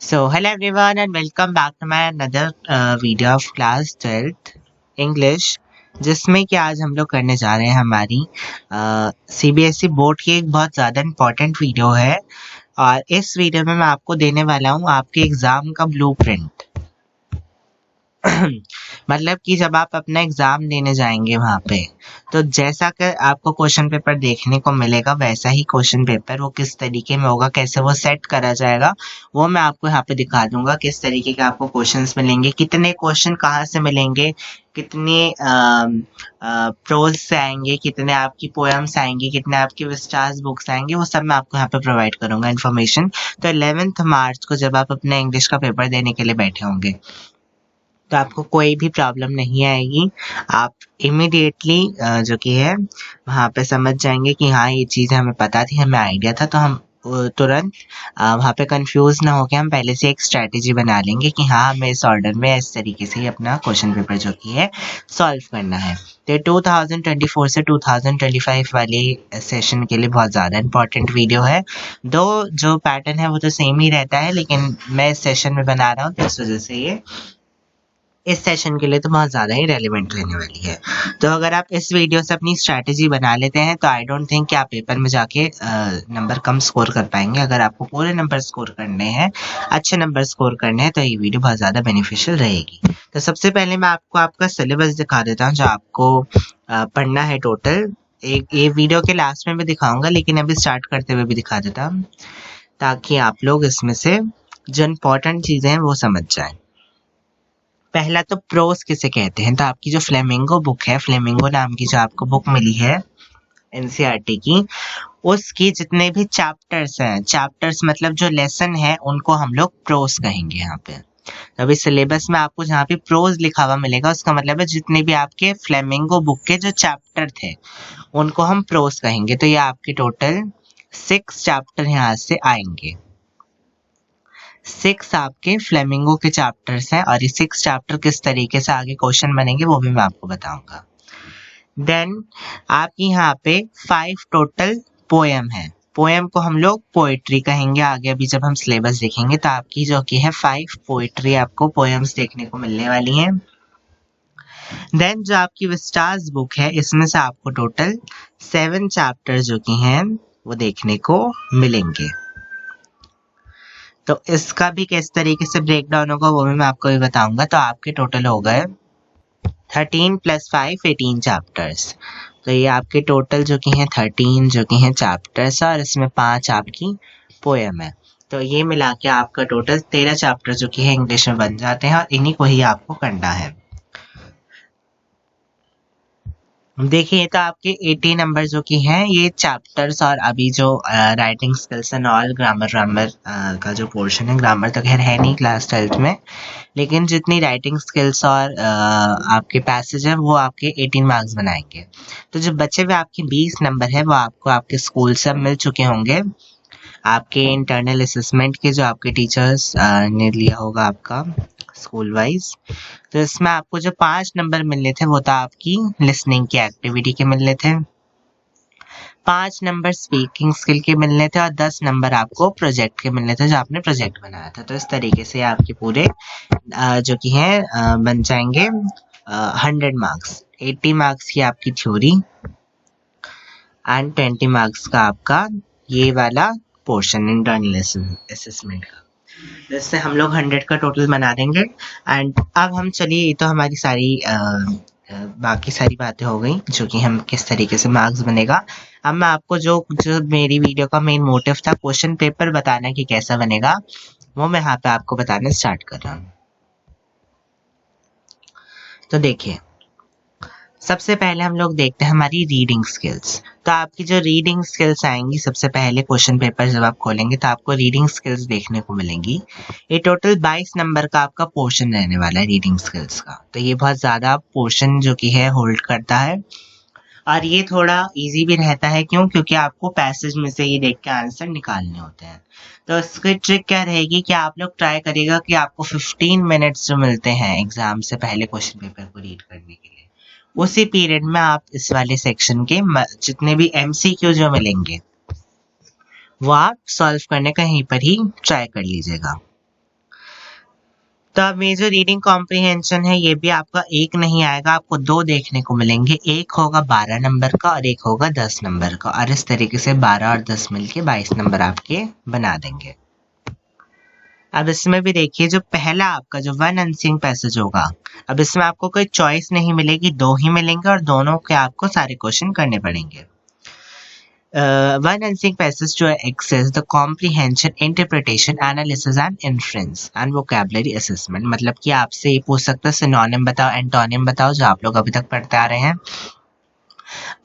Hello everyone and welcome back to my another video of class 12th English, जिसमें कि आज हम लोग करने जा रहे हैं हमारी CBSE बोर्ड की एक बहुत ज़्यादा इम्पोर्टेंट वीडियो है। और इस वीडियो में मैं आपको देने वाला हूँ आपके एग्ज़ाम का ब्लूप्रिंट। मतलब कि जब आप अपना एग्जाम देने जाएंगे वहां पे, तो जैसा कि आपको क्वेश्चन पेपर देखने को मिलेगा वैसा ही क्वेश्चन पेपर वो किस तरीके में होगा, कैसे वो सेट करा जाएगा, वो मैं आपको यहाँ पे दिखा दूंगा। किस तरीके के आपको क्वेश्चंस मिलेंगे, कितने क्वेश्चन कहाँ से मिलेंगे, कितने प्रोज से आएंगे, कितने आपकी पोएम्स आएंगी, कितने आपकी विस्टास बुक्स आएंगे, वो सब मैं आपको यहाँ पे प्रोवाइड करूंगा इन्फॉर्मेशन। तो 11th मार्च को जब आप अपने इंग्लिश का पेपर देने के लिए बैठे होंगे तो आपको कोई भी प्रॉब्लम नहीं आएगी। आप इमिडिएटली जो कि है वहाँ पे समझ जाएंगे कि हाँ ये चीज़ हमें पता थी, हमें आइडिया था, तो हम तुरंत वहाँ पे कंफ्यूज ना होके हम पहले से एक स्ट्रेटेजी बना लेंगे कि हाँ हमें इस ऑर्डर में इस तरीके से ही अपना क्वेश्चन पेपर जो कि है सॉल्व करना है। तो 2024 से 2025 वाली सेशन के लिए बहुत ज़्यादा इंपॉर्टेंट वीडियो है। दो जो पैटर्न है वो तो सेम ही रहता है, लेकिन मैं इस सेशन में बना रहा हूँ तो इस वजह से ये इस सेशन के लिए तो बहुत ज़्यादा ही रेलिवेंट रहने वाली है। तो अगर आप इस वीडियो से अपनी स्ट्रैटेजी बना लेते हैं तो आई डोंट थिंक कि आप पेपर में जाके नंबर कम स्कोर कर पाएंगे। अगर आपको पूरे नंबर स्कोर करने हैं, अच्छे नंबर स्कोर करने हैं, तो ये वीडियो बहुत ज़्यादा बेनिफिशियल रहेगी। तो सबसे पहले मैं आपको आपका सिलेबस दिखा देता हूँ जो आपको पढ़ना है टोटल। एक ये वीडियो के लास्ट में भी दिखाऊंगा, लेकिन अभी स्टार्ट करते हुए भी दिखा देता हूँ ताकि आप लोग इसमें से जो इम्पोर्टेंट चीज़ें हैं वो समझ जाएं। पहला तो प्रोस किसे कहते हैं, तो आपकी जो फ्लेमिंगो बुक है, फ्लेमिंगो नाम की जो आपको बुक मिली है एनसीईआरटी की, उसकी जितने भी चैप्टर्स हैं, चैप्टर्स मतलब जो लेसन है, उनको हम लोग प्रोस कहेंगे यहाँ पे। तो अभी सिलेबस में आपको जहाँ पे प्रोज लिखा हुआ मिलेगा उसका मतलब है जितने भी आपके फ्लेमिंगो बुक के जो चैप्टर थे उनको हम प्रोस कहेंगे। तो ये आपके टोटल 6 चैप्टर यहाँ से आएंगे। 6 आपके फ्लेमिंगो के चैप्टर्स हैं और ये 6 चैप्टर किस तरीके से आगे क्वेश्चन बनेंगे वो भी मैं आपको बताऊंगा। देन आपकी यहाँ पे 5 टोटल पोएम है। पोएम को हम लोग पोएट्री कहेंगे आगे, अभी जब हम सिलेबस देखेंगे तो आपकी जो कि है 5 पोएट्री आपको पोएम्स देखने को मिलने वाली हैं। देन जो आपकी विस्टास बुक है इसमें से आपको टोटल 7 चैप्टर जो कि हैं वो देखने को मिलेंगे। तो इसका भी किस तरीके से ब्रेक डाउन होगा वो भी मैं आपको भी बताऊंगा। तो आपके टोटल हो गए 13 + 5 18 चैप्टर्स। तो ये आपके टोटल जो कि हैं 13 जो कि हैं चैप्टर्स और इसमें 5 आपकी पोएम है। तो ये मिला के आपका टोटल 13 चैप्टर जो कि है इंग्लिश में बन जाते हैं और इन्हीं को ही आपको करना है। देखिए तो आपके 80 नंबर जो कि हैं ये चैप्टर्स और अभी जो writing skills and all grammar का जो पोर्शन है, ग्रामर तो खैर है नहीं क्लास 12th में, लेकिन जितनी राइटिंग स्किल्स और आपके पैसेज है वो आपके 18 मार्क्स बनाएंगे। तो जो बचे हुए आपके 20 नंबर है वो आपको आपके स्कूल से मिल चुके होंगे, आपके इंटरनल असेसमेंट के जो आपके टीचर्स ने लिया होगा आपका स्कूल वाइज। तो इसमें आपको जो 5 नंबर मिलने थे वो तो आपकी लिसनिंग की एक्टिविटी के मिलने थे, 5 नंबर स्पीकिंग स्किल के मिलने थे और 10 नंबर आपको प्रोजेक्ट के मिलने थे जो आपने प्रोजेक्ट बनाया था। तो इस तरीके से आपके पूरे जो कि हैं बन जाएंगे 100 मार्क्स। 80 मार्क्स की आपकी थ्योरी एंड 20 मार्क्स का आपका ये वाला पोर्शन इंटरनल असेसमेंट का। जिससे हम लोग 100 का टोटल बना देंगे। एंड अब हम चलिए, ये तो हमारी सारी बाकी सारी बातें हो गई जो कि हम किस तरीके से मार्क्स बनेगा। अब मैं आपको जो जो मेरी वीडियो का मेन मोटिव था क्वेश्चन पेपर बताना कि कैसा बनेगा, वो मैं यहाँ पे आपको बताना स्टार्ट कर रहा हूँ। तो देखिए सबसे पहले हम लोग देखते हैं हमारी रीडिंग स्किल्स। तो आपकी जो रीडिंग स्किल्स आएंगी सबसे पहले क्वेश्चन पेपर जब आप खोलेंगे तो आपको रीडिंग स्किल्स देखने को मिलेंगी। ये टोटल 22 नंबर का आपका पोर्शन रहने वाला है रीडिंग स्किल्स का। तो ये बहुत ज़्यादा पोर्शन जो कि है होल्ड करता है और ये थोड़ा इजी भी रहता है। क्यों? क्योंकि आपको पैसेज में से ही देख के आंसर निकालने होते हैं। तो इसकी ट्रिक क्या रहेगी कि आप लोग ट्राई करिएगा कि आपको 15 मिनट्स जो मिलते हैं एग्जाम से पहले क्वेश्चन पेपर को रीड करने के लिए, उसी पीरियड में आप इस वाले सेक्शन के जितने भी एमसीक्यू जो मिलेंगे वो आप सॉल्व करने का यहीं पर ही ट्राई कर लीजिएगा। तो अब ये जो रीडिंग कॉम्प्रिहेंशन है ये भी आपका एक नहीं आएगा, आपको दो देखने को मिलेंगे। एक होगा 12 नंबर का और एक होगा 10 नंबर का, और इस तरीके से 12 और 10 मिलके 22 नंबर आपके बना देंगे। अब इसमें भी देखिए जो पहला आपका जो वन अनसीन पैसेज होगा, अब इसमें आपको कोई चॉइस नहीं मिलेगी, दो ही मिलेंगे और दोनों के आपको सारे क्वेश्चन करने पड़ेंगे। वन अनसीन पैसेज जो है access the comprehension, interpretation, analysis and inference and vocabulary assessment. मतलब कि आपसे ये पूछ सकता है सिनोनिम बताओ, एंटोनिम बताओ, जो आप लोग अभी तक पढ़ते आ रहे हैं।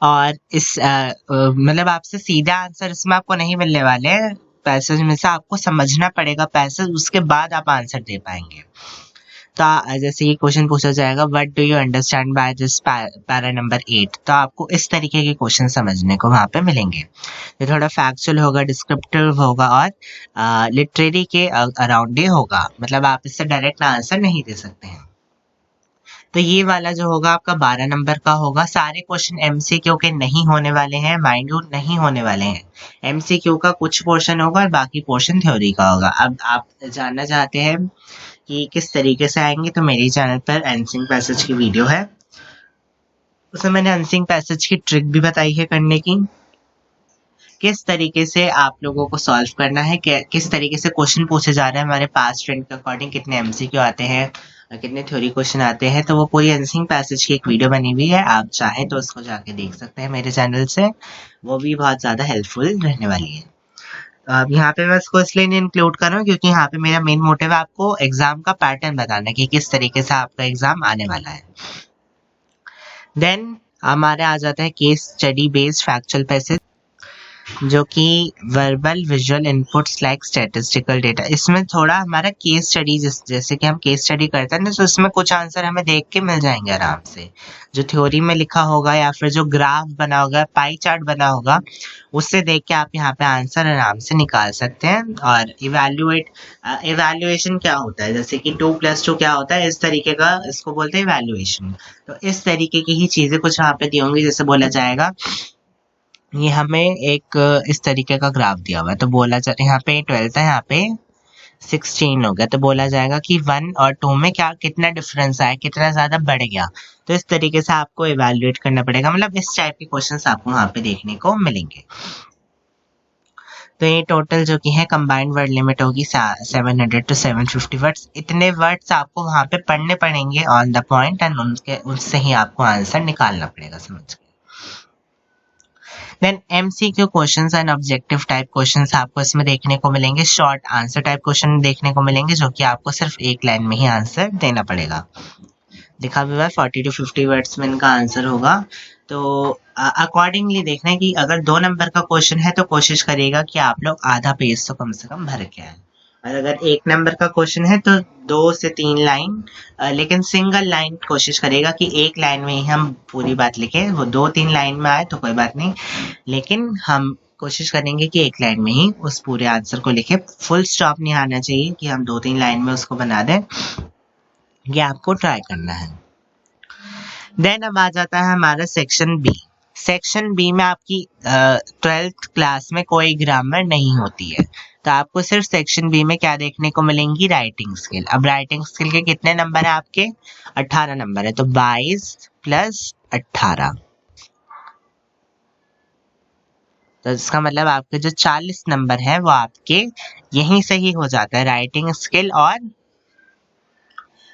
और इस मतलब आपसे सीधा आंसर इसमें आपको नहीं मिलने वाले हैं, पैसेज में से आपको समझना पड़ेगा पैसेज, उसके बाद आप आंसर दे पाएंगे। तो जैसे ये क्वेश्चन पूछा जाएगा what do you understand by this para number 8, तो आपको इस तरीके के क्वेश्चन समझने को वहां पे मिलेंगे। ये थोड़ा फैक्चुअल होगा, डिस्क्रिप्टिव होगा और लिटरेरी के अराउंड ही होगा, मतलब आप इससे डायरेक्ट आंसर नहीं दे सकते हैं। तो ये वाला जो होगा आपका 12 नंबर का होगा। सारे क्वेश्चन एमसीक्यू के नहीं होने वाले हैं, माइंड यू नहीं होने वाले हैं। एमसीक्यू का कुछ पोर्शन होगा और बाकी पोर्शन थ्योरी का होगा। अब आप जानना चाहते हैं कि किस तरीके से आएंगे, तो मेरे चैनल पर अनसिंग पैसेज की वीडियो है, उसमें मैंने अनसिंग पैसेज की ट्रिक भी बताई है करने की, किस तरीके से आप लोगों को सॉल्व करना है, किस तरीके से क्वेश्चन पूछे जा रहे हैं हमारे पास ट्रेंड के अकॉर्डिंग, कितने एमसीक्यू आते हैं, कितने थ्योरी क्वेश्चन आते हैं। तो वो पूरी अनसिंग पैसेज की एक वीडियो बनी हुई है, आप चाहें तो उसको जाके देख सकते हैं मेरे चैनल से, वो भी बहुत ज़्यादा हेल्पफुल रहने वाली है। अब यहाँ पे मैं इसको इसलिए नहीं इंक्लूड कर रहा हूँ क्योंकि यहाँ पे मेरा मेन मोटिव है आपको एग्जाम का पैटर्न बताना कि किस तरीके से आपका एग्जाम आने वाला है। देन हमारे आ जाता है case study based factual passage, जो कि verbal visual inputs like statistical data. इसमें थोड़ा हमारा केस स्टडी जैसे कि हम केस स्टडी करते हैं ना, तो इसमें कुछ आंसर हमें देख के मिल जाएंगे आराम से, जो थ्योरी में लिखा होगा या फिर जो ग्राफ बना होगा, पाई चार्ट बना होगा, उससे देख के आप यहाँ पे आंसर आराम से निकाल सकते हैं। और इवैल्यूएशन क्या होता है, जैसे कि 2+2 क्या होता है, इस तरीके का इसको बोलते हैं इवैल्यूएशन। तो इस तरीके की ही चीजें कुछ यहाँ पे दी होंगी, जैसे बोला जाएगा ये हमें एक इस तरीके का ग्राफ दिया हुआ है, तो बोला जाए यहाँ पे 12 है, यहाँ पे 16 हो गया, तो बोला जाएगा कि 1 और 2 में क्या कितना डिफरेंस आया, कितना ज्यादा बढ़ गया। तो इस तरीके से आपको इवैल्यूएट करना पड़ेगा, मतलब इस टाइप के क्वेश्चंस आपको वहां पे देखने को मिलेंगे। तो ये टोटल जो कि है कंबाइंड वर्ड लिमिट होगी 700 to 750 वर्ड्स। इतने वर्ड्स आपको वहां पे पढ़ने पड़ेंगे ऑन द पॉइंट, एंड उससे ही आपको आंसर निकालना पड़ेगा समझ के। Then MCQ questions and objective type questions आपको इसमें देखने को मिलेंगे। शॉर्ट आंसर टाइप क्वेश्चन देखने को मिलेंगे, जो कि आपको सिर्फ एक लाइन में ही आंसर देना पड़ेगा। लिखा हुआ है 40 to 50 वर्ड्स में इनका आंसर होगा। तो अकॉर्डिंगली देखना है कि अगर 2 नंबर का क्वेश्चन है तो कोशिश करिएगा कि आप लोग आधा पेज तो कम से कम भर के आए, और अगर 1 नंबर का क्वेश्चन है तो 2 से 3 लाइन, लेकिन सिंगल लाइन कोशिश करेगा कि एक लाइन में ही हम पूरी बात लिखें। वो 2-3 लाइन में आए तो कोई बात नहीं, लेकिन हम कोशिश करेंगे कि एक लाइन में ही उस पूरे आंसर को लिखे। फुल स्टॉप नहीं आना चाहिए कि हम 2-3 लाइन में उसको बना दें, ये आपको ट्राई करना है। देन अब आ जाता है हमारा सेक्शन बी। सेक्शन बी में आपकी 12th क्लास में कोई ग्रामर नहीं होती है, तो आपको सिर्फ सेक्शन बी में क्या देखने को मिलेंगी, राइटिंग स्किल। अब राइटिंग स्किल के कितने नंबर है आपके, 18 नंबर है, तो 22 + 18, तो इसका मतलब आपके जो 40 नंबर है वो आपके यहीं से ही हो जाता है, राइटिंग स्किल और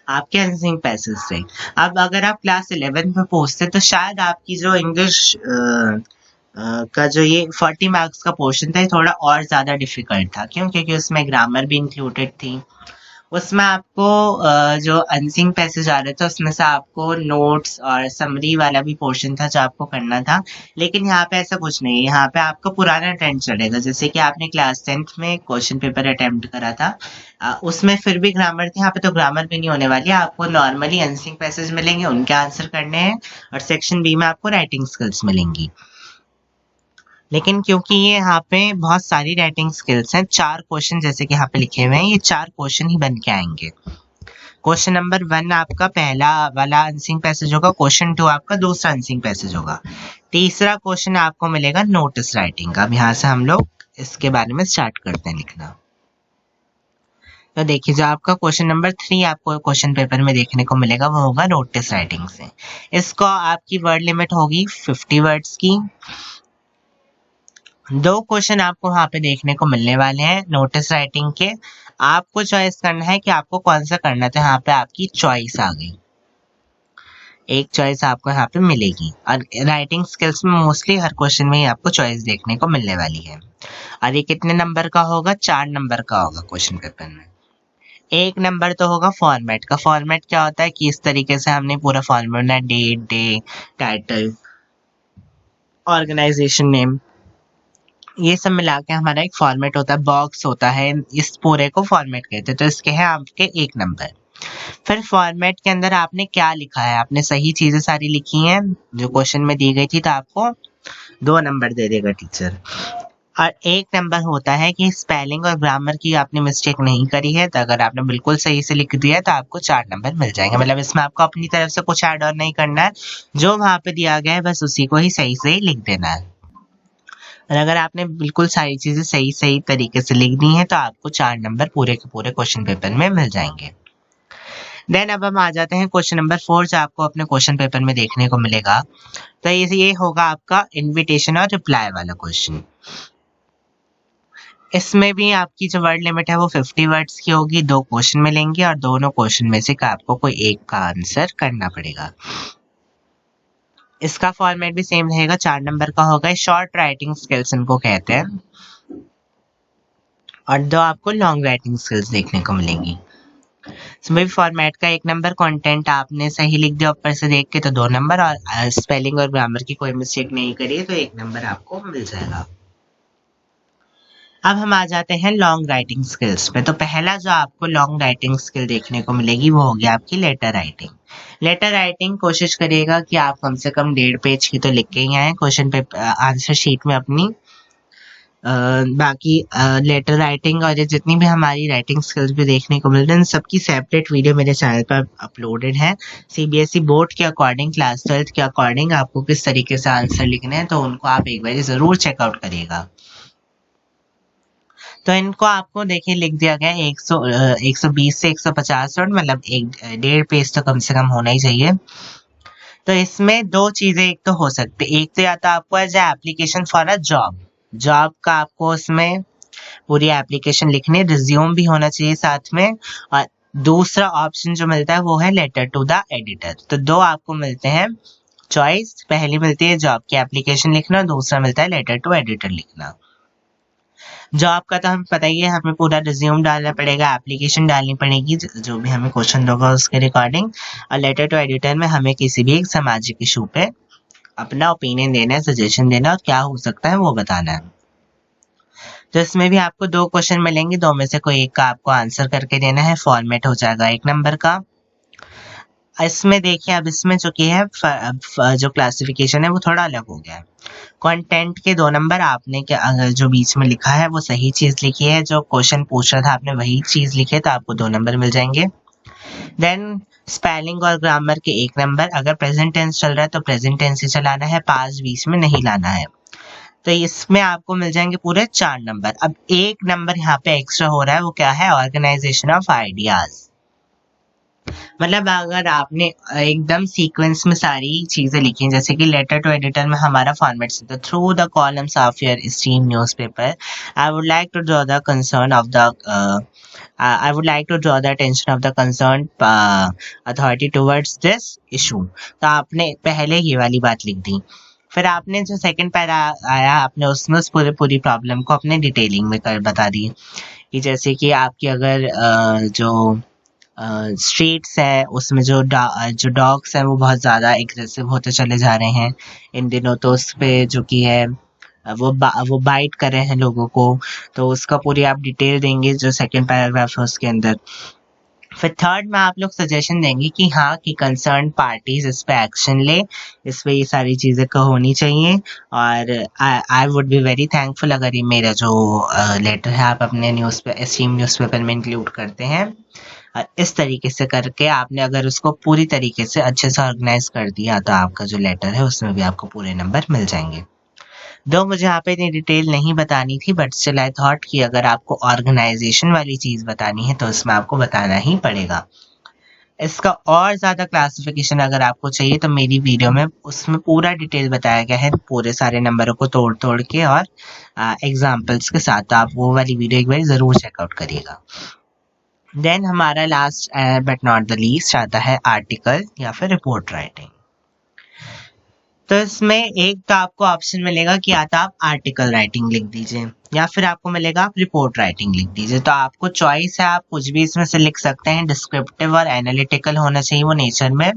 आपके अनसिंग पैसेज से। अब अगर आप क्लास 11 में पहुंचते तो शायद आपकी जो इंग्लिश का जो ये 40 मार्क्स का पोर्शन था, ये थोड़ा और ज़्यादा डिफिकल्ट था। क्यों? क्योंकि उसमें ग्रामर भी इंक्लूडेड थी। उसमें आपको जो अनसिंग पैसेज आ रहे थे उसमें से आपको नोट्स और समरी वाला भी पोर्शन था जो आपको करना था, लेकिन यहाँ पे ऐसा कुछ नहीं है। यहाँ पे आपका पुराना ट्रेंड चलेगा, जैसे कि आपने क्लास 10th में क्वेश्चन पेपर अटेम्प्ट करा था, उसमें फिर भी ग्रामर थी, यहाँ पे तो ग्रामर भी नहीं होने वाली है। आपको नॉर्मली अनसिंग पैसेज मिलेंगे, उनके आंसर करने हैं, और सेक्शन बी में आपको राइटिंग स्किल्स मिलेंगी। लेकिन क्योंकि ये यहाँ पे बहुत सारी राइटिंग स्किल्स हैं, 4 क्वेश्चन जैसे कि यहाँ पे लिखे हुए हैं, ये 4 क्वेश्चन ही बन के आएंगे। क्वेश्चन नंबर 1 आपका पहला वाला अनसिंग पैसेज होगा, क्वेश्चन 2 आपका दूसरा अनसिंग पैसेज होगा, तीसरा क्वेश्चन आपको मिलेगा नोटिस राइटिंग का। अब यहाँ से हम लोग इसके बारे में स्टार्ट करते हैं लिखना। तो देखिए जो आपका क्वेश्चन नंबर 3 आपको क्वेश्चन पेपर में देखने को मिलेगा वो होगा नोटिस राइटिंग से। इसको आपकी वर्ड लिमिट होगी 50 वर्ड्स की। दो क्वेश्चन आपको वहां पे देखने को मिलने वाले हैं नोटिस राइटिंग के। आपको चॉइस करना है कि आपको कौन सा करना है, तो यहाँ पे आपकी चॉइस आ गई, एक चॉइस आपको यहाँ पे मिलेगी। और राइटिंग स्किल्स में मोस्टली हर क्वेश्चन में ही आपको चॉइस देखने को मिलने वाली है। और ये कितने नंबर का होगा? 4 नंबर का होगा क्वेश्चन पेपर में। एक नंबर तो होगा फॉर्मेट का। फॉर्मेट क्या होता है कि इस तरीके से हमने पूरा फॉर्मेट बनाया, date, day, title, organisation name, ये सब मिला के हमारा एक फॉर्मेट होता है, बॉक्स होता है, इस पूरे को फॉर्मेट कहते हैं। तो इसके हैं आपके 1 नंबर। फिर फॉर्मेट के अंदर आपने क्या लिखा है, आपने सही चीजें सारी लिखी हैं जो क्वेश्चन में दी गई थी, तो आपको 2 नंबर दे देगा टीचर। और 1 नंबर होता है कि स्पेलिंग और ग्रामर की आपने मिस्टेक नहीं करी है, तो अगर आपने बिल्कुल सही से लिख दिया है तो आपको 4 नंबर मिल जाएंगे। मतलब इसमें आपको अपनी तरफ से कुछ ऐड ऑन नहीं करना है, जो वहां पे दिया गया है बस उसी को ही सही से लिख देना है। और अगर आपने बिल्कुल सारी चीजें सही सही तरीके से लिख दी हैं तो आपको 4 नंबर पूरे के पूरे क्वेश्चन पेपर में मिल जाएंगे। देन अब हम आ जाते हैं क्वेश्चन नंबर 4 जो आपको अपने क्वेश्चन पेपर में देखने को मिलेगा। तो ये होगा आपका इनविटेशन और रिप्लाई वाला क्वेश्चन। इसमें भी आपकी जो वर्ड लिमिट है वो 50 वर्ड्स की होगी। 2 क्वेश्चन मिलेंगे और दोनों क्वेश्चन में से आपको कोई एक का आंसर करना पड़ेगा। इसका फॉर्मेट भी सेम रहेगा, 4 नंबर का होगा। शॉर्ट राइटिंग स्किल्स इनको कहते हैं। और 2 आपको लॉन्ग राइटिंग स्किल्स देखने को मिलेंगी। इसमें भी फॉर्मेट का 1 नंबर, कंटेंट आपने सही लिख दिया ऊपर से देख के तो 2 नंबर, और स्पेलिंग और ग्रामर की कोई मिस्टेक नहीं करी तो 1 नंबर आपको मिल जाएगा। अब हम आ जाते हैं लॉन्ग राइटिंग स्किल्स पे। तो पहला जो आपको लॉन्ग राइटिंग स्किल देखने को मिलेगी वो होगी आपकी लेटर राइटिंग। लेटर राइटिंग कोशिश करिएगा कि आप कम से कम 1.5 पेज की तो लिख के ही आए क्वेश्चन पे आंसर शीट में अपनी। बाकी लेटर राइटिंग और ये जितनी भी हमारी राइटिंग स्किल्स भी देखने को मिल रही है, सबकी सेपरेट वीडियो मेरे चैनल पर अपलोडेड है। सीबीएसई बोर्ड के अकॉर्डिंग, क्लास 12 के अकॉर्डिंग आपको किस तरीके से आंसर लिखने हैं, तो उनको आप एक बार जरूर चेकआउट करिएगा। तो इनको आपको देखिए लिख दिया गया है 120 से 150 वर्ड, मतलब 1.5 पेज तो कम से कम होना ही चाहिए। तो इसमें 2 चीजें एक तो हो सकती है, एक तो या तो आपको as a application for a job का आपको उसमें पूरी एप्लीकेशन लिखनी, रिज्यूम भी होना चाहिए साथ में। और दूसरा ऑप्शन जो मिलता है वो है लेटर टू द एडिटर। तो 2 आपको मिलते हैं चॉइस, पहली मिलती है जॉब की एप्लीकेशन लिखना, दूसरा मिलता है लेटर टू एडिटर लिखना। जॉब का तो हमें पता ही है, हमें पूरा रिज्यूम डालना पड़ेगा, एप्लीकेशन डालनी पड़ेगी जो भी हमें क्वेश्चन होगा उसके रिकॉर्डिंग। और लेटर टू एडिटर में हमें किसी भी एक सामाजिक इशू पे अपना ओपिनियन देना है, सजेशन देना और क्या हो सकता है वो बताना है। तो इसमें भी आपको 2 क्वेश्चन मिलेंगे, 2 में से कोई एक का आपको आंसर करके देना है। फॉर्मेट हो जाएगा 1 नंबर का। इसमें देखिए अब इसमें जो कि है जो क्लासिफिकेशन है वो थोड़ा अलग हो गया है। कंटेंट के 2 नंबर, आपने क्या जो बीच में लिखा है वो सही चीज लिखी है, जो क्वेश्चन पूछ रहा था आपने वही चीज लिखी है, तो आपको 2 नंबर मिल जाएंगे। देन स्पेलिंग और ग्रामर के 1 नंबर, अगर प्रेजेंट टेंस चल रहा है तो प्रेजेंट टेंस ही चलाना है, पास्ट बीच में नहीं लाना है। तो इसमें आपको मिल जाएंगे पूरे 4 नंबर। अब 1 नंबर यहाँ पे एक्स्ट्रा हो रहा है, वो क्या है? Organisation of ideas. मतलब अगर आपने एकदम सीक्वेंस में सारी चीजें लिखी हैं, जैसे कि लेटर टू एडिटर में हमारा फॉर्मेट से, through the columns of your esteemed newspaper I would like to draw the concern of the I would like to draw the attention of the concerned authority towards this issue। तो आपने पहले ये वाली बात लिख दी। फिर आपने जो सेकंड पैरा आया आपने उसमें उस पूरी प्रॉब्लम को अपने डिटेलिंग में कर बता दी, कि जैसे कि आपकी अगर जो स्ट्रीट्स है उसमें जो डॉग्स हैं वो बहुत ज़्यादा एग्रेसिव होते चले जा रहे हैं इन दिनों, तो उस पे जो कि है वो बाइट कर रहे हैं लोगों को, तो उसका पूरी आप डिटेल देंगे जो सेकंड पैराग्राफ है उसके अंदर। फिर थर्ड में आप लोग सजेशन देंगे कि हाँ कि कंसर्न पार्टीज इस पे एक्शन ले, इस पे ये सारी चीज़ें का होनी चाहिए। और I would be very thankful अगर ये मेरा जो लेटर है आप अपने स्टीम न्यूज़पेपर में इंक्लूड करते हैं। इस तरीके से करके आपने अगर उसको पूरी तरीके से अच्छे से ऑर्गेनाइज कर दिया तो आपका जो लेटर है उसमें भी आपको पूरे नंबर मिल जाएंगे। दो मुझे यहाँ पे इतनी डिटेल नहीं बतानी थी, बट स्टिल आई थॉट कि अगर आपको ऑर्गेनाइजेशन वाली चीज बतानी है तो इसमें आपको बताना ही पड़ेगा। इसका और ज़्यादा क्लासिफिकेशन अगर आपको चाहिए तो मेरी वीडियो में उसमें पूरा डिटेल बताया गया है, पूरे सारे नंबरों को तोड़ तोड़ के और एग्जाम्पल्स के साथ। तो आप वो वाली वीडियो एक बार ज़रूर चेकआउट करिएगा। देन हमारा last but not the least आता है आर्टिकल या फिर रिपोर्ट राइटिंग। तो इसमें एक तो आपको ऑप्शन मिलेगा कि या तो आप आर्टिकल राइटिंग लिख दीजिए या फिर आपको मिलेगा आप रिपोर्ट राइटिंग लिख दीजिए। तो आपको चॉइस है, आप कुछ भी इसमें से लिख सकते हैं। डिस्क्रिप्टिव और एनालिटिकल होना चाहिए वो नेचर में।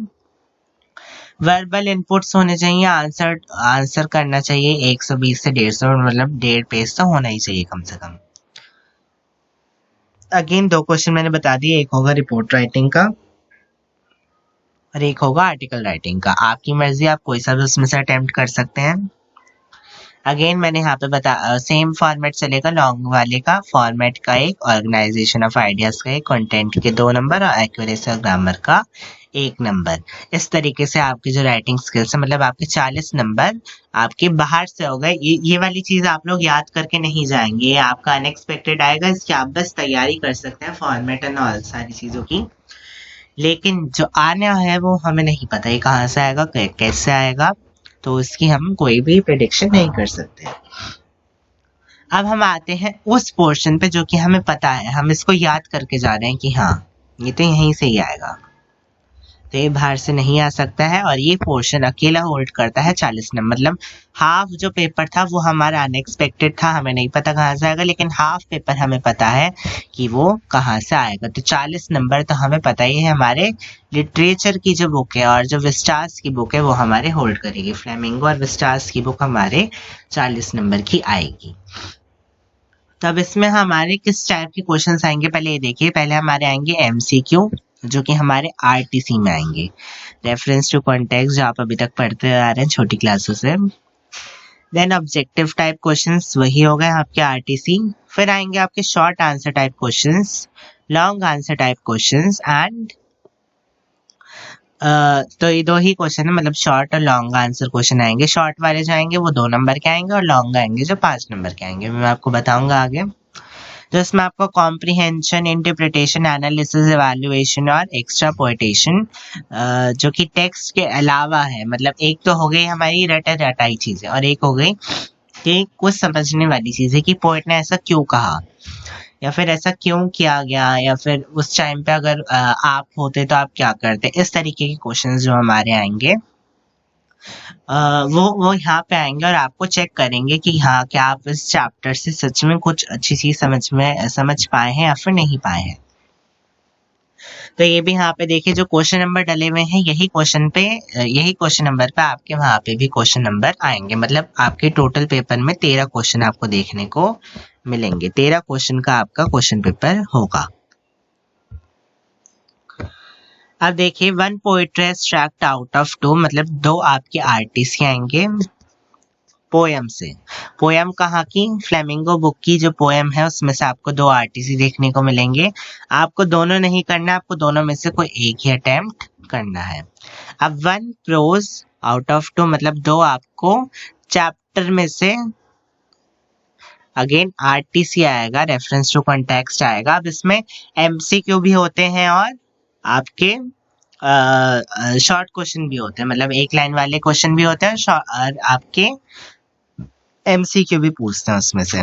वर्बल इनपुट्स होने चाहिए, आंसर करना चाहिए 120 से 150, मतलब 1.5 पेज तो होना ही चाहिए कम से कम। अगेन 2 क्वेश्चन मैंने बता दिए, एक होगा रिपोर्ट राइटिंग का और एक होगा आर्टिकल राइटिंग का। आपकी मर्जी, आप कोई सा भी उसमें से अटेम्प्ट कर सकते हैं। अगेन मैंने यहाँ पे सेम फॉर्मेट चलेगा। लॉन्ग वाले का फॉर्मेट का एक, ऑर्गेनाइजेशन ऑफ आइडियाज का एक, कंटेंट के 2 नंबर और एक्यूरेसी और ग्रामर का 1 नंबर। इस तरीके से आपकी जो राइटिंग स्किल्स है, मतलब आपके 40 नंबर आपके बाहर से हो गए। ये वाली चीज आप लोग याद करके नहीं जाएंगे, ये आपका अनएक्सपेक्टेड आएगा। इसकी आप बस तैयारी कर सकते हैं, फॉर्मेट एंड ऑल सारी चीजों की। लेकिन जो आना है वो हमें नहीं पता ये कहाँ से आएगा, कैसे आएगा, तो इसकी हम कोई भी प्रेडिक्शन नहीं कर सकते। अब हम आते हैं उस पोर्शन पे जो कि हमें पता है, हम इसको याद करके जा रहे हैं कि हाँ ये तो यहीं से ही आएगा, तो ये बाहर से नहीं आ सकता है। और ये पोर्शन अकेला होल्ड करता है 40 नंबर। मतलब हाफ जो पेपर था वो हमारा अनएक्सपेक्टेड था, हमें नहीं पता कहाँ से आएगा, लेकिन हाफ पेपर हमें पता है कि वो कहाँ से आएगा। तो 40 नंबर तो हमें पता ही है। हमारे लिटरेचर की जो बुक है और जो विस्टास की बुक है वो हमारे होल्ड करेगी। फ्लेमिंगो और विस्टास की बुक हमारे 40 नंबर की आएगी। तो अब इसमें हमारे किस टाइप के क्वेश्चंस आएंगे पहले ये देखिए। पहले हमारे आएंगे एमसीक्यू, जो कि हमारे आरटीसी में आएंगे, रेफरेंस टू कॉन्टेक्स्ट, जो आप अभी तक पढ़ते आ रहे हैं छोटी क्लासों से। देन ऑब्जेक्टिव टाइप क्वेश्चंस, वही हो गए आपके आरटीसी। फिर आएंगे आपके short answer type questions, long answer type questions and तो ये 2 ही क्वेश्चन है, मतलब शॉर्ट और लॉन्ग आंसर क्वेश्चन आएंगे। शॉर्ट वाले जो आएंगे वो 2 नंबर के आएंगे और लॉन्ग आएंगे जो 5 नंबर के आएंगे। मैं आपको बताऊंगा आगे। तो इसमें आपको कॉम्प्रिहेंशन, इंटरप्रिटेशन, एनालिसिस, इवैल्यूएशन और एक्स्ट्रापोर्टेशन, जो कि टेक्स्ट के अलावा है। मतलब एक तो हो गई हमारी रटाई चीजें और एक हो गई कि कुछ समझने वाली चीज है कि पोएट ने ऐसा क्यों कहा या फिर ऐसा क्यों किया गया, या फिर उस टाइम पे अगर आप होते तो आप क्या करते। इस तरीके के क्वेश्चंस जो हमारे आएंगे वो यहाँ पे आएंगे और आपको चेक करेंगे कि हाँ क्या आप इस चैप्टर से सच में कुछ अच्छी चीज समझ पाए हैं या फिर नहीं पाए हैं। तो ये भी यहाँ पे देखिए जो क्वेश्चन नंबर डले हुए हैं, यही क्वेश्चन नंबर पे आपके वहां पे भी क्वेश्चन नंबर आएंगे। मतलब आपके टोटल पेपर में 13 क्वेश्चन आपको देखने को मिलेंगे। 13 क्वेश्चन का आपका क्वेश्चन पेपर होगा। अब देखिए 1 पोएट्री एक्सट्रैक्ट आउट ऑफ 2, मतलब 2 आपके आर्टिस्ट आएंगे पोएम से। पोएम कहाँ की? फ्लेमिंगो बुक की जो पोएम है उसमें से आपको 2 आर्टिस्ट देखने को मिलेंगे। आपको दोनों नहीं करना, आपको दोनों में से कोई एक ही अटेम्प्ट करना है। अब 1 प्रोज आउट ऑफ 2, मतलब 2 आपको चैप्टर में से, अगेन आरटीसी आएगा, रेफरेंस टू कॉन्टेक्स्ट आएगा। अब इसमें एमसीक्यू भी होते हैं और आपके शॉर्ट क्वेश्चन भी होते हैं, मतलब 1 लाइन वाले क्वेश्चन भी होते हैं और आपके एमसीक्यू भी पूछते हैं उसमें से।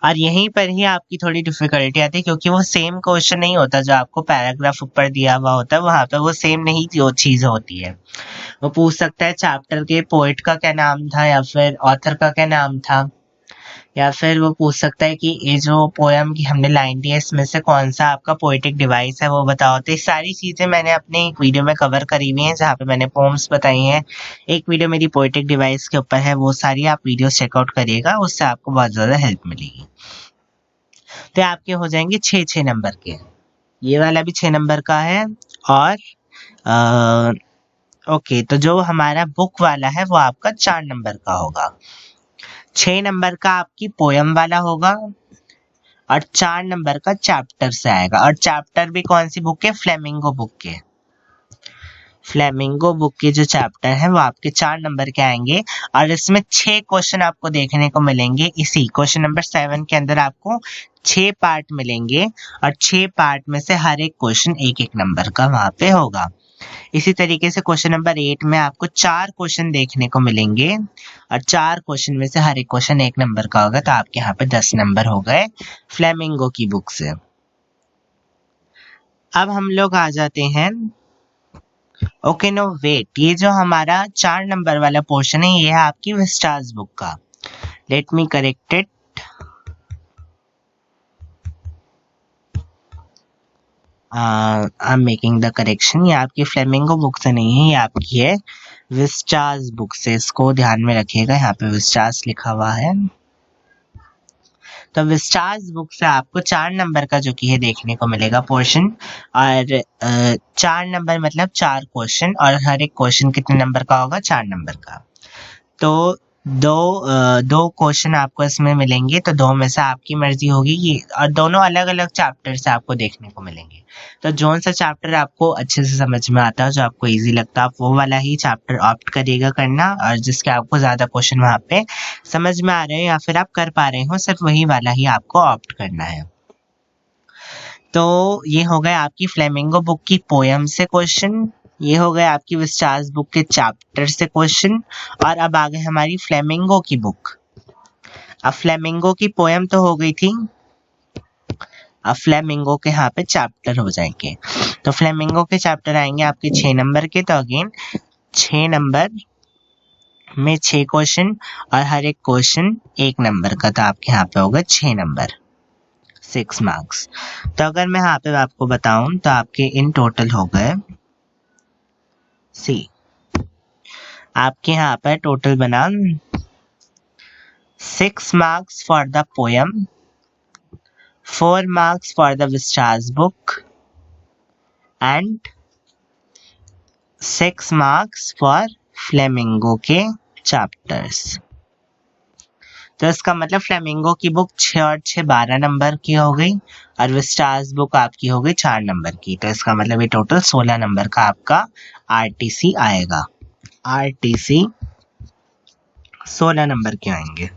और यहीं पर ही आपकी थोड़ी डिफिकल्टी आती है, क्योंकि वो सेम क्वेश्चन नहीं होता जो आपको पैराग्राफ ऊपर दिया हुआ होता है, वहां पे वो सेम नहीं जो चीज होती है। वो पूछ सकता है चैप्टर के पोएट का क्या नाम था, या फिर ऑथर का क्या नाम था, या फिर वो पूछ सकता है कि ये जो पोएम की हमने लाइन दी है इसमें से कौन सा आपका पोएटिक डिवाइस है वो बताओ। तो ये सारी चीजें मैंने अपने एक वीडियो में कवर करी हुई हैं, जहाँ पे मैंने पोम्स बताई हैं। एक वीडियो मेरी पोएटिक डिवाइस के ऊपर है, वो सारी आप वीडियो चेकआउट करिएगा, उससे आपको बहुत ज्यादा हेल्प मिलेगी। तो आपके हो जाएंगे 6 नंबर के। ये वाला भी 6 नंबर का है। और ओके, तो जो हमारा बुक वाला है वो आपका 4 नंबर का होगा। 6 नंबर का आपकी पोयम वाला होगा और 4 नंबर का चैप्टर से आएगा। और चैप्टर भी कौन सी बुक के? फ्लेमिंगो बुक के। फ्लेमिंगो बुक के जो चैप्टर है वो आपके 4 नंबर के आएंगे और इसमें 6 क्वेश्चन आपको देखने को मिलेंगे। इसी क्वेश्चन नंबर 7 के अंदर आपको 6 पार्ट मिलेंगे और 6 पार्ट में से हर एक क्वेश्चन एक एक नंबर का वहां पे होगा। इसी तरीके से क्वेश्चन नंबर 8 में आपको 4 क्वेश्चन देखने को मिलेंगे और 4 क्वेश्चन में से हर एक क्वेश्चन एक नंबर का होगा, तो आपके यहाँ पे 10 नंबर हो गए फ्लेमिंगो की बुक से। अब हम लोग आ जाते हैं ओके नो वेट, ये जो हमारा 4 नंबर वाला पोर्शन है ये है आपकी विस्टास बुक का। Let me correct it. I am making the correction, ये आपकी फ्लेमिंगो बुक से नहीं है, ये आपकी है विस्टास बुक से। इसको ध्यान में रखिएगा, यहाँ पे विस्टास लिखा हुआ है। तो विस्टास बुक से आपको 4 नंबर का जो कि है देखने को मिलेगा पोर्शन, और 4 नंबर मतलब 4 क्वेश्चन, और हर एक क्वेश्चन कितने नंबर का होगा, 4 नंबर का। तो दो क्वेश्चन आपको इसमें मिलेंगे, तो दो में से आपकी मर्जी होगी कि, और दोनों अलग अलग चैप्टर से आपको देखने को मिलेंगे। तो जो सा चैप्टर आपको अच्छे से समझ में आता है, जो आपको इजी लगता है, आप वो वाला ही चैप्टर ऑप्ट करिएगा करना, और जिसके आपको ज्यादा क्वेश्चन वहां पे समझ में आ रहे हैं या फिर आप कर पा रहे हो, सिर्फ वही वाला ही आपको ऑप्ट करना है। तो ये हो गए आपकी फ्लेमिंगो बुक की पोयम से क्वेश्चन, ये हो गए आपकी विस्टास बुक के चैप्टर से क्वेश्चन, और अब आ गए हमारी फ्लेमिंगो की बुक। अब फ्लेमिंगो की पोयम तो हो गई थी, अब फ्लेमिंगो के यहाँ पे चैप्टर हो जाएंगे। तो फ्लेमिंगो के चैप्टर आएंगे आपके 6 नंबर के, तो अगेन 6 नंबर में 6 क्वेश्चन और हर एक क्वेश्चन 1 नंबर का, तो आपके यहाँ पे होगा 6 नंबर, 6 मार्क्स। तो अगर मैं यहाँ पे आपको बताऊं तो आपके इन टोटल हो गए सी, आपके यहाँ पर टोटल बना 6 marks for the poem, 4 marks for the Vistas book and 6 marks for flamingo के चैप्टर्स। तो इसका मतलब फ्लेमिंगो की बुक 6 और 6 12 नंबर की हो गई, और विस्टास बुक आपकी हो गई 4 नंबर की। तो इसका मतलब ये टोटल 16 नंबर का आपका आरटीसी आएगा। आरटीसी 16 नंबर के आएंगे।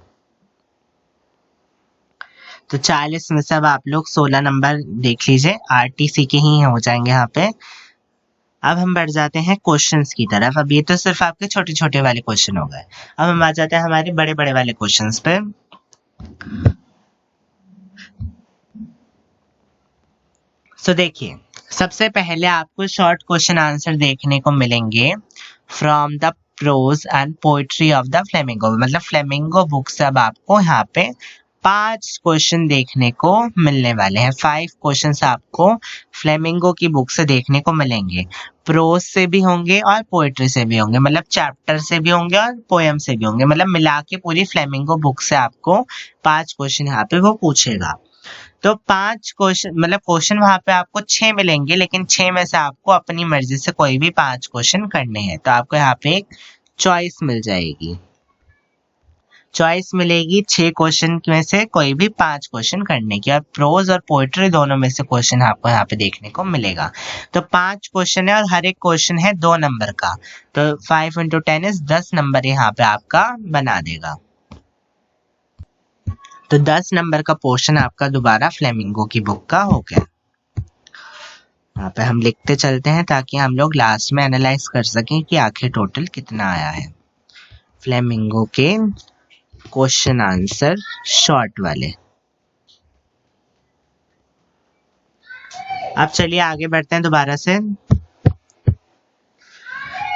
तो 40 में से अब आप लोग 16 नंबर देख लीजिए, आरटीसी के ही हो जाएंगे यहाँ पे। अब हम बढ़ जाते हैं क्वेश्चंस की तरफ। अब ये तो सिर्फ आपके छोटे छोटे वाले क्वेश्चन हो गए, अब हम आ जाते हैं हमारे बड़े बड़े वाले क्वेश्चंस पे। तो देखिए, सबसे पहले आपको शॉर्ट क्वेश्चन आंसर देखने को मिलेंगे from the prose and poetry of the Flamingo, मतलब फ्लेमिंगो बुक से अब आपको यहाँ पे 5 क्वेश्चन देखने को मिलने वाले हैं। 5 क्वेश्चंस आपको फ्लेमिंगो की बुक से देखने को मिलेंगे, प्रोज से भी होंगे और पोएट्री से भी होंगे, मतलब चैप्टर से भी होंगे और पोएम से भी होंगे, मतलब मिला के पूरी फ्लेमिंगो बुक से आपको 5 क्वेश्चन यहाँ पे वो पूछेगा। तो 5 क्वेश्चन, मतलब क्वेश्चन वहां पे आपको 6 मिलेंगे, लेकिन 6 में से आपको अपनी मर्जी से कोई भी 5 क्वेश्चन करने हैं। तो आपको यहाँ पे एक चॉइस मिल जाएगी, चॉइस मिलेगी 6 क्वेश्चन में से कोई भी 5 क्वेश्चन करने की, और प्रोज और पोएट्री दोनों में से क्वेश्चन आपको यहाँ पे देखने को मिलेगा। तो 5 क्वेश्चन है और हर एक क्वेश्चन है 2 नंबर का, तो 5 × 10 इज 10 नंबर यहाँ पे आपका बना देगा। तो 10 नंबर का पोर्शन आपका दोबारा फ्लेमिंगो की बुक का हो गया। यहाँ पे हम लिखते चलते हैं ताकि हम लोग लास्ट में एनालाइज कर सकें कि आखिर टोटल कितना आया है। फ्लेमिंगो के क्वेश्चन आंसर शॉर्ट वाले। अब चलिए आगे बढ़ते हैं दोबारा से।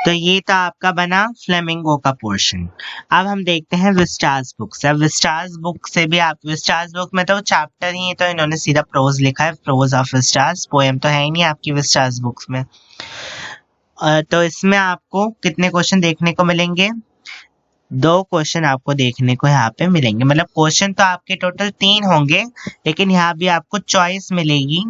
तो ये तो आपका बना फ्लेमिंगो का पोर्शन। अब हम देखते हैं विस्टास बुक से। अब विस्टास बुक से भी आप, विस्टास बुक में तो चैप्टर ही है, तो इन्होंने सीधा प्रोज लिखा है, प्रोज ऑफ विस्टास, पोएम तो है ही नहीं आपकी विस्टास बुक्स में। तो इसमें आपको कितने क्वेश्चन देखने को मिलेंगे, 2 क्वेश्चन आपको देखने को यहाँ पे मिलेंगे, मतलब क्वेश्चन तो आपके टोटल 3 होंगे, लेकिन यहाँ भी आपको चॉइस मिलेगी,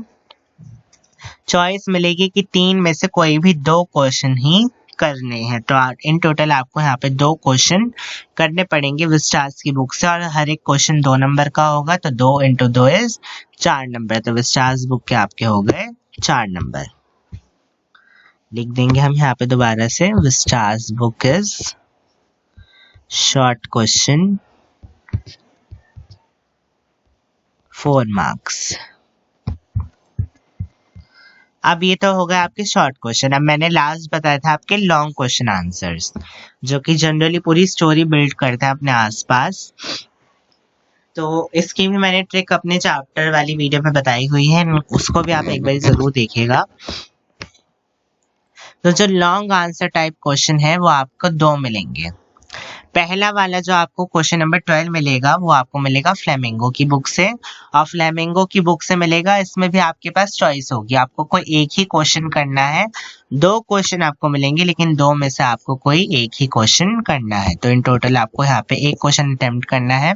चॉइस मिलेगी कि 3 में से कोई भी 2 क्वेश्चन ही करने हैं। तो इन टोटल आपको यहाँ पे 2 क्वेश्चन करने पड़ेंगे विस्टास की बुक से, और हर एक क्वेश्चन 2 नंबर का होगा, तो 2 × 2 इज 4 नंबर। तो विस्टास बुक के आपके हो गए 4 नंबर। लिख देंगे हम यहाँ पे दोबारा से, Vistas book is short question 4 marks. अब ये तो हो गया आपके शॉर्ट क्वेश्चन। अब मैंने लास्ट बताया था आपके लॉन्ग क्वेश्चन आंसर्स, जो कि जनरली पूरी स्टोरी बिल्ड करते हैं अपने आसपास। तो इसकी भी मैंने ट्रिक अपने चैप्टर वाली वीडियो में बताई हुई है, उसको भी आप एक बार जरूर देखिएगा। तो जो लॉन्ग आंसर टाइप क्वेश्चन है वो आपको 2 मिलेंगे। पहला वाला जो आपको क्वेश्चन नंबर 12 मिलेगा वो आपको मिलेगा फ्लेमिंगो की बुक से, और फ्लेमिंगो की बुक से मिलेगा। इसमें भी आपके पास चॉइस होगी, आपको कोई एक ही क्वेश्चन करना है। 2 क्वेश्चन आपको मिलेंगे, लेकिन 2 में से आपको कोई एक ही क्वेश्चन करना है। तो इन टोटल आपको यहाँ पे एक क्वेश्चन अटेम्प्ट करना है।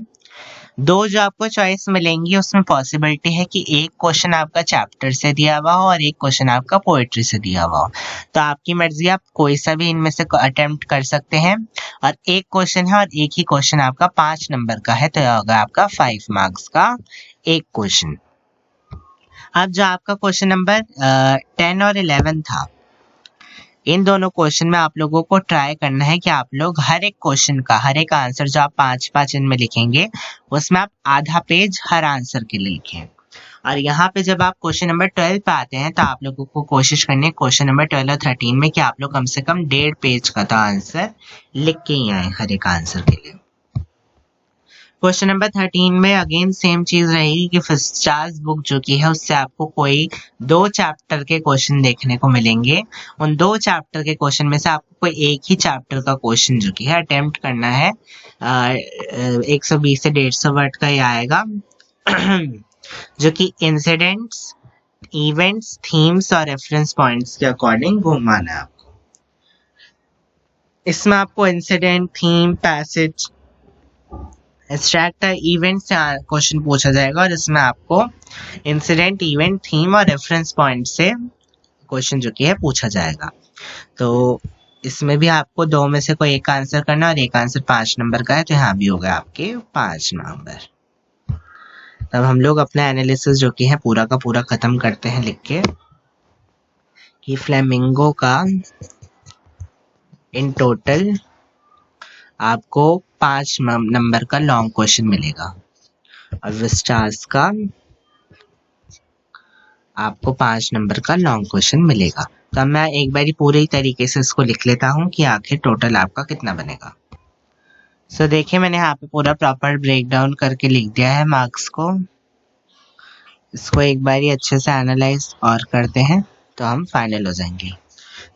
2 जो आपको चॉइस मिलेंगी उसमें पॉसिबिलिटी है कि एक क्वेश्चन आपका चैप्टर से दिया हुआ हो और एक क्वेश्चन आपका पोएट्री से दिया हुआ हो। तो आपकी मर्जी, आप कोई सा भी इनमें से अटेम्प्ट कर सकते हैं। और एक क्वेश्चन है और एक ही क्वेश्चन आपका 5 नंबर का है, तो यह होगा आपका 5 मार्क्स का एक क्वेश्चन। अब जो आपका क्वेश्चन नंबर 10 और 11 था, इन दोनों क्वेश्चन में आप लोगों को ट्राई करना है कि आप लोग हर एक क्वेश्चन का हर एक आंसर जो आप 5-5 इनमें लिखेंगे, उसमें आप आधा पेज हर आंसर के लिए लिखें। और यहाँ पे जब आप क्वेश्चन नंबर 12 पे आते हैं तो आप लोगों को कोशिश करनी है क्वेश्चन नंबर 12 और 13 में कि आप लोग कम से कम 1.5 पेज का तो आंसर लिख के ही आए हर एक आंसर के लिए। क्वेश्चन नंबर 13 में अगेन सेम चीज रहेगी कि फिस्टास बुक जो की है उससे आपको कोई 2 चैप्टर के क्वेश्चन देखने को मिलेंगे। उन 2 चैप्टर के क्वेश्चन में से आपको कोई एक ही चैप्टर का क्वेश्चन जो की है अटेम्प्ट करना है। 120 से 150 वर्ड का ही आएगा जो कि इंसिडेंट्स, इवेंट्स, थीम्स और रेफरेंस पॉइंट्स के अकॉर्डिंग घुमाना है आपको। इसमें आपको incident, theme, passage, abstract event से क्वेश्चन पूछा जाएगा, और इसमें आपको इंसिडेंट, इवेंट, थीम और रेफरेंस पॉइंट से क्वेश्चन जो कि है पूछा जाएगा। तो इसमें भी आपको 2 में से कोई एक आंसर करना, और एक आंसर 5 नंबर का है, तो यहाँ भी हो गया आपके 5 नंबर। तब हम लोग अपना एनालिसिस जो कि है पूरा का पूरा खत्म करते हैं लिख के कि फ्लेमिंगो का इन टोटल आपको 5 नंबर का लॉन्ग क्वेश्चन मिलेगा, और विस्टास का आपको 5 नंबर का लॉन्ग क्वेश्चन मिलेगा। तो मैं एक बारी पूरे तरीके से इसको लिख लेता हूँ कि आखिर टोटल आपका कितना बनेगा। सो देखिए, मैंने यहाँ पे पूरा प्रॉपर ब्रेक डाउन करके लिख दिया है मार्क्स को। इसको एक बारी अच्छे से एनालाइज और करते हैं तो हम फाइनल हो जाएंगे।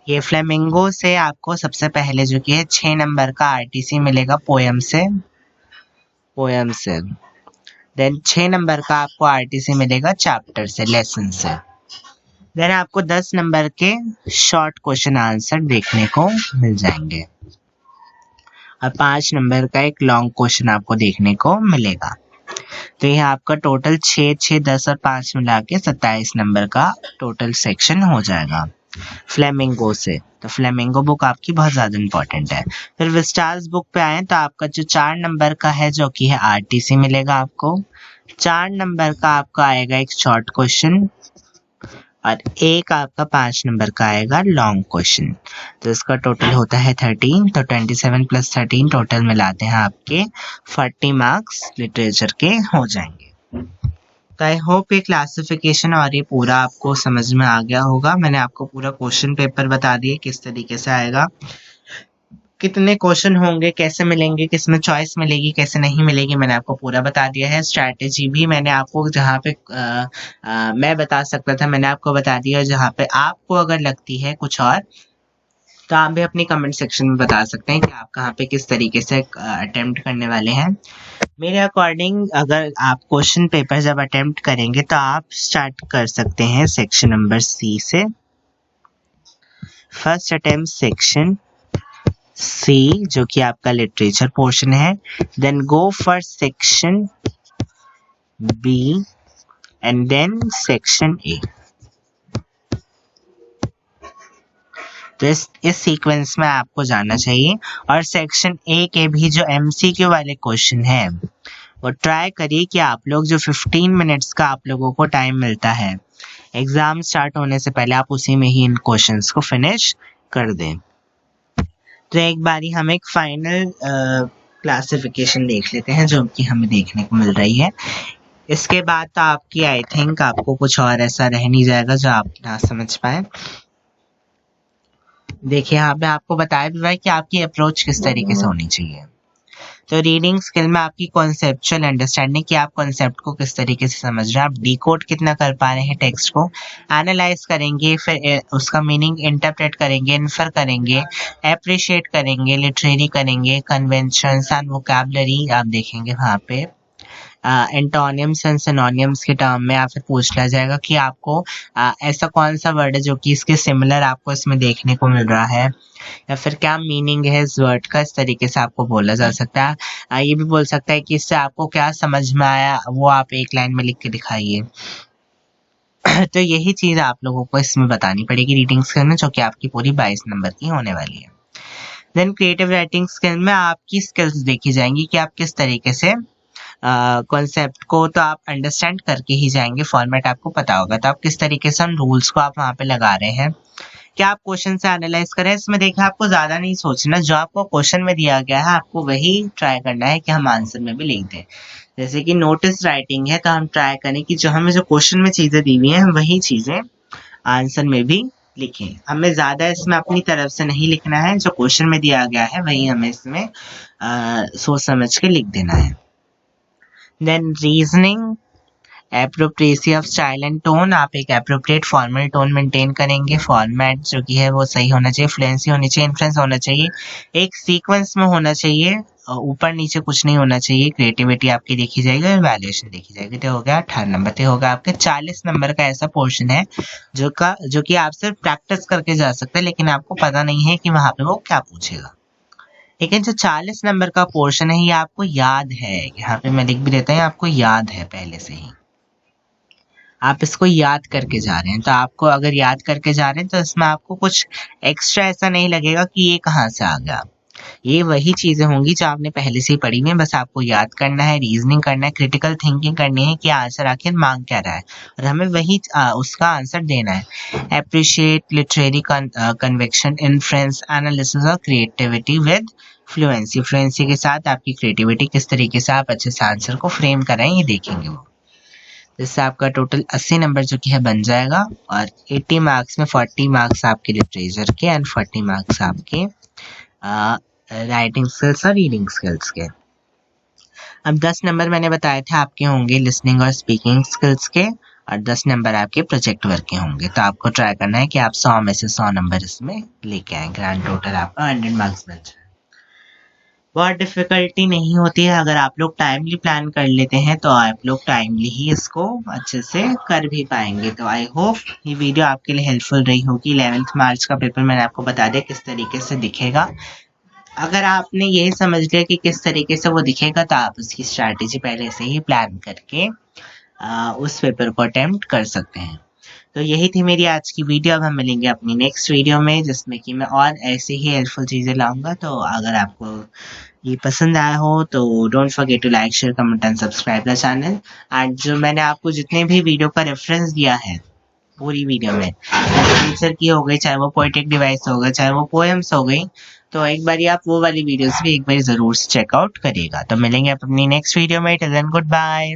ये फ्लेमिंगो से आपको सबसे पहले जो कि है 6 नंबर का आरटीसी मिलेगा पोएम से। देन 6 नंबर का आपको आरटीसी मिलेगा चैप्टर से, लेसन से। देन आपको 10 नंबर के शॉर्ट क्वेश्चन आंसर देखने को मिल जाएंगे, और 5 नंबर का एक लॉन्ग क्वेश्चन आपको देखने को मिलेगा। तो यह आपका टोटल 6, 6, 10 और 5 मिला के 27 नंबर का टोटल सेक्शन हो जाएगा फ्लेमिंगो से। तो फ्लेमिंगो बुक आपकी बहुत ज्यादा इंपॉर्टेंट है। फिर विस्टास बुक पे आए तो आपका जो 4 नंबर का है जो कि है आरटीसी मिलेगा आपको। 4 नंबर का आपका आएगा एक शॉर्ट क्वेश्चन, और एक आपका 5 नंबर का आएगा लॉन्ग क्वेश्चन। तो इसका टोटल होता है 13। तो 27 + 13 टोटल मिलाते हैं आपके 40 मार्क्स लिटरेचर के हो जाएंगे। तो आई होप ये क्लासिफिकेशन और ये पूरा आपको समझ में आ गया होगा। मैंने आपको पूरा क्वेश्चन पेपर बता दिए किस तरीके से आएगा, कितने क्वेश्चन होंगे, कैसे मिलेंगे, किसमें चॉइस मिलेगी, कैसे नहीं मिलेगी, मैंने आपको पूरा बता दिया है। स्ट्रैटेजी भी मैंने आपको जहाँ पे मैं बता सकता था मैंने आपको बता दिया। जहाँ पे आपको अगर लगती है कुछ और तो आप भी अपनी कमेंट सेक्शन में बता सकते हैं कि आप कहाँ पे किस तरीके से अटेम्प्ट करने वाले हैं। मेरे अकॉर्डिंग अगर आप क्वेश्चन पेपर जब अटेम्प्ट करेंगे तो आप स्टार्ट कर सकते हैं सेक्शन नंबर सी से। फर्स्ट अटेम्प्ट सेक्शन सी जो कि आपका लिटरेचर पोर्शन है। Then go for section B and then section A. तो इस सीक्वेंस में आपको जाना चाहिए। और सेक्शन ए के भी जो एमसीक्यू वाले क्वेश्चन है वो ट्राई करिए कि आप लोग जो 15 मिनट्स का आप लोगों को टाइम मिलता है एग्जाम स्टार्ट होने से पहले आप उसी में ही इन क्वेश्चंस को फिनिश कर दें। तो एक बारी हम एक फाइनल क्लासिफिकेशन देख लेते हैं जो कि हमें देखने को मिल रही है। इसके बाद तो आपकी आई थिंक आपको कुछ और ऐसा रह नहीं जाएगा जो आप ना समझ पाए। देखिए यहाँ पे आपको बताया भी हुआ है कि आपकी अप्रोच किस तरीके से होनी चाहिए। तो रीडिंग स्किल में आपकी कॉन्सेप्चुअल अंडरस्टैंडिंग कि आप कॉन्सेप्ट को किस तरीके से समझ रहे हैं, आप डिकोड कितना कर पा रहे हैं टेक्स्ट को, एनालाइज करेंगे, फिर उसका मीनिंग इंटरप्रेट करेंगे, इन्फर करेंगे, एप्रिशिएट करेंगे, लिटरेरी करेंगे, कन्वेंशंस एंड वोकैबुलरी आप देखेंगे वहाँ पे। एंटोनिम्स एंड सिनोनिम्स के टर्म में या फिर पूछ लिया जाएगा कि आपको ऐसा कौन सा वर्ड है जो कि इसके सिमिलर आपको इसमें देखने को मिल रहा है, या फिर क्या मीनिंग है इस वर्ड का, इस तरीके से आपको बोला जा सकता है। ये भी बोल सकता है कि इससे आपको क्या समझ में आया, वो आप एक लाइन में लिख के दिखाइए। तो यही चीज आप लोगों को इसमें बतानी पड़ेगी रीडिंग स्किल में, जो कि आपकी पूरी 22 नंबर की होने वाली है। देन क्रिएटिव राइटिंग स्किल में आपकी स्किल्स देखी जाएंगी कि आप किस तरीके से कॉन्सेप्ट को तो आप अंडरस्टैंड करके ही जाएंगे, फॉर्मेट आपको पता होगा, तो आप किस तरीके से उन रूल्स को आप वहाँ पे लगा रहे हैं, क्या आप क्वेश्चन से एनालाइज करें। इसमें देखिए आपको ज्यादा नहीं सोचना, जो आपको क्वेश्चन में दिया गया है आपको वही ट्राई करना है कि हम आंसर में भी लिख दें। जैसे कि नोटिस राइटिंग है तो हम ट्राई करें कि जो हमें जो क्वेश्चन में चीजें दी हुई हैं हम वही चीजें आंसर में भी लिखें। हमें ज्यादा इसमें अपनी तरफ से नहीं लिखना है, जो क्वेश्चन में दिया गया है वही हमें इसमें सोच समझ के लिख देना है। Then reasoning, appropriacy of style and tone, आप एक एप्रोप्रिएट फॉर्मल टोन मेंटेन करेंगे, फॉर्मेट जो कि है वो सही होना चाहिए, फ्लुएंसी होनी चाहिए, इन्फ्लुएंस होना चाहिए, एक सीक्वेंस में होना चाहिए, ऊपर नीचे कुछ नहीं होना चाहिए, क्रिएटिविटी आपकी देखी जाएगी और वैल्यूएशन देखी जाएगी। तो हो गया 18 नंबर। तो होगा आपके 40 नंबर का ऐसा पोर्शन है जो कि आप सिर्फ प्रैक्टिस करके जा सकते हैं, लेकिन आपको पता नहीं है कि वहां पे वो क्या पूछेगा। लेकिन जो 40 नंबर का पोर्शन है ये आपको याद है, यहाँ पे मैं लिख भी देता हूँ, आपको याद है पहले से ही, आप इसको याद करके जा रहे हैं। तो आपको अगर याद करके जा रहे हैं तो इसमें आपको कुछ एक्स्ट्रा ऐसा नहीं लगेगा कि ये कहाँ से आ गया। ये वही चीजें होंगी जो आपने पहले से ही पढ़ी हुई है, बस आपको याद करना है, रीजनिंग करना है, क्रिटिकल थिंकिंग करनी है कि आंसर आखिर मांग क्या रहा है और हमें वही उसका आंसर देना है। Appreciate, literary conviction, influence, analysis और क्रिएटिविटी विद फ्लुएंसी। फ्लुएंसी के साथ आपकी क्रिएटिविटी किस तरीके से आप अच्छे से आंसर को फ्रेम करें ये देखेंगे वो। जिससे आपका टोटल 80 नंबर जो कि है बन जाएगा और 80 मार्क्स में 40 मार्क्स आपके लिटरेचर के एंड 40 मार्क्स आपके राइटिंग स्किल्स और रीडिंग स्किल्स के। अब 10 नंबर मैंने बताए थे आपके होंगे लिसनिंग और स्पीकिंग स्किल्स के और 10 नंबर आपके प्रोजेक्ट वर्क के होंगे। तो आपको ट्राई करना है कि आप 100 में से 100 नंबर इसमें लेके आए, ग्रैंड टोटल आपका 100 मार्क्स बन जाए। बहुत डिफिकल्टी नहीं होती है, अगर आप लोग टाइमली प्लान कर लेते हैं तो आप लोग टाइमली ही इसको अच्छे से कर भी पाएंगे। तो आई होप ये वीडियो आपके लिए हेल्पफुल रही होगी। 11th मार्च का पेपर मैंने आपको बता दिया किस तरीके से दिखेगा। अगर आपने यही समझ लिया कि किस तरीके से वो दिखेगा तो आप उसकी स्ट्रैटेजी पहले से ही प्लान करके उस पेपर को अटेम्प्ट कर सकते हैं। तो यही थी मेरी आज की वीडियो। अब हम मिलेंगे अपनी नेक्स्ट वीडियो में जिसमें कि मैं और ऐसे ही हेल्पफुल चीज़ें लाऊंगा। तो अगर आपको ये पसंद आया हो तो don't forget to like, share, comment and subscribe the channel. And जो मैंने आपको जितने भी वीडियो का रेफरेंस दिया है पूरी वीडियो में, नेचर की हो गई, चाहे वो पोएटिक डिवाइस हो गया, चाहे वो पोएम्स हो गई, तो एक बार आप वो वाली वीडियोस भी एक बार जरूर से चेकआउट करिएगा। तो मिलेंगे अपनी नेक्स्ट वीडियो में। Till then good bye.